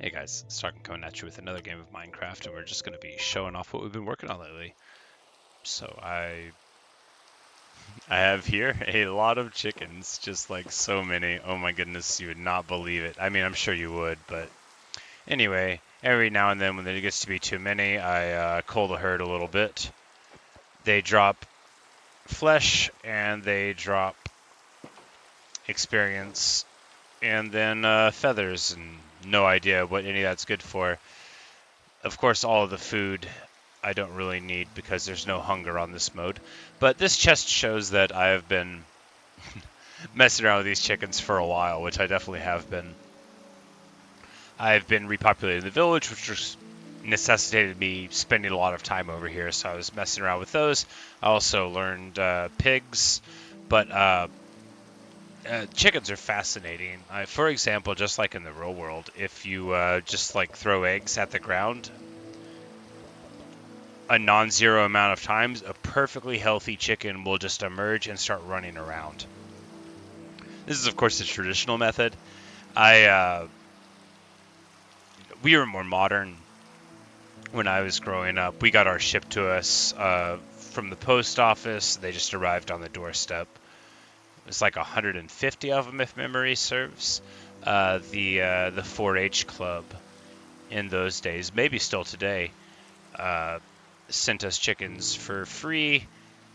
Hey guys, Stark coming at you with another game of Minecraft, and we're just going to be showing off what we've been working on lately. So I have here a lot of chickens, just like so many. Oh my goodness, you would not believe it. I mean, I'm sure you would, but anyway, every now and then when there gets to be too many, I cull the herd a little bit. They drop flesh and they drop experience, and then feathers, and no idea what any of that's good for. Of course, all of the food I don't really need because there's no hunger on this mode. But this chest shows that I have been messing around with these chickens for a while, which I definitely have been. I've been repopulating the village, which just necessitated me spending a lot of time over here, so I was messing around with those. I also learned pigs, but chickens are fascinating. For example, just like in the real world, if you just like throw eggs at the ground, a non-zero amount of times, a perfectly healthy chicken will just emerge and start running around. This is, of course, the traditional method. We were more modern when I was growing up. We got ours shipped to us from the post office. They just arrived on the doorstep. It's like 150 of them, if memory serves. The 4-H club in those days, maybe still today, sent us chickens for free,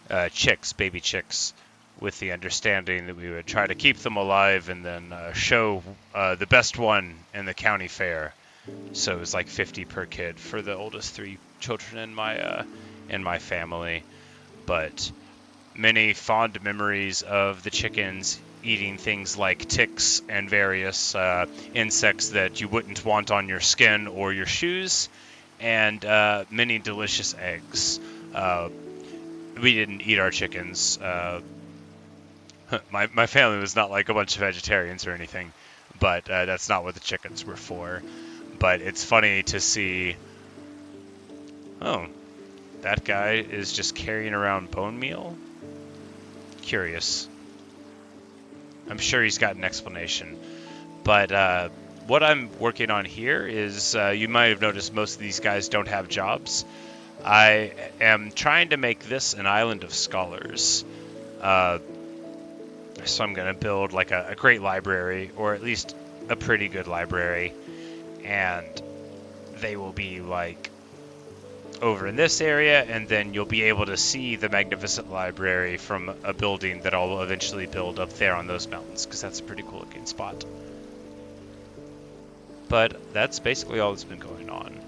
baby chicks, with the understanding that we would try to keep them alive and then show the best one in the county fair. So it was like 50 per kid for the oldest 3 children in my family. But many fond memories of the chickens eating things like ticks and various insects that you wouldn't want on your skin or your shoes, and many delicious eggs. We didn't eat our chickens. My family was not like a bunch of vegetarians or anything, but that's not what the chickens were for. But it's funny to see, oh, that guy is just carrying around bone meal? Curious. I'm sure he's got an explanation. But what I'm working on here is, you might have noticed most of these guys don't have jobs. I am trying to make this an island of scholars. So I'm going to build like a great library, or at least a pretty good library. And they will be like over in this area, and then you'll be able to see the magnificent library from a building that I'll eventually build up there on those mountains, because that's a pretty cool looking spot. But that's basically all that's been going on.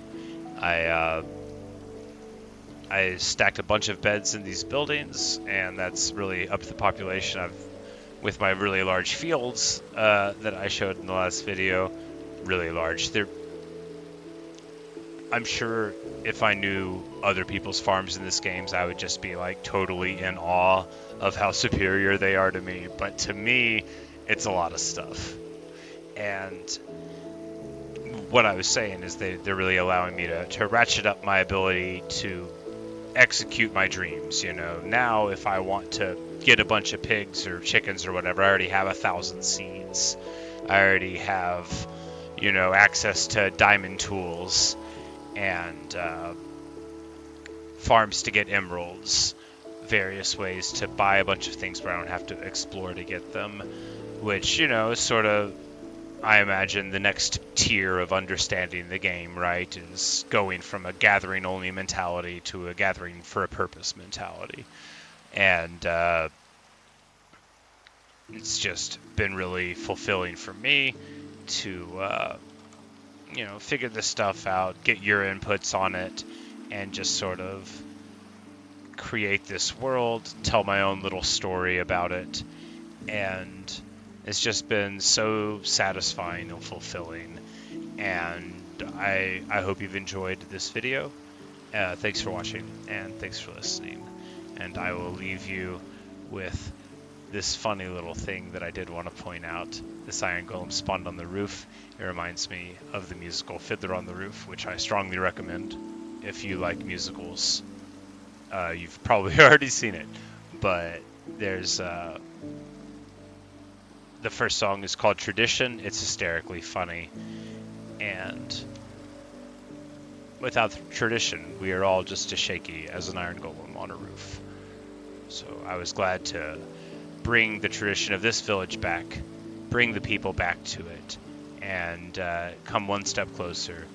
I stacked a bunch of beds in these buildings, and that's really upped the population. With my really large fields that I showed in the last video, really large. I'm sure if I knew other people's farms in this game, I would just be like totally in awe of how superior they are to me. But to me, it's a lot of stuff. And what I was saying is they're really allowing me to ratchet up my ability to execute my dreams. Now if I want to get a bunch of pigs or chickens or whatever, I already have 1,000 seeds. I already have, access to diamond tools and farms to get emeralds, various ways to buy a bunch of things where I don't have to explore to get them, which, is sort of, I imagine, the next tier of understanding the game, right, is going from a gathering-only mentality to a gathering-for-a-purpose mentality. And it's just been really fulfilling for me to figure this stuff out, get your inputs on it, and just sort of create this world, tell my own little story about it. And it's just been so satisfying and fulfilling. And I hope you've enjoyed this video. Thanks for watching, and thanks for listening. And I will leave you with this funny little thing that I did want to point out. This iron golem spawned on the roof. It reminds me of the musical Fiddler on the Roof, which I strongly recommend if you like musicals. You've probably already seen it, but there's the first song is called Tradition. It's hysterically funny, And without tradition, we are all just as shaky as an iron golem on a roof. So I was glad to bring the tradition of this village back, bring the people back to it, and come one step closer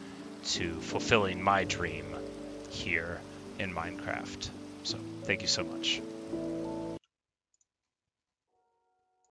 to fulfilling my dream here in Minecraft. So thank you so much.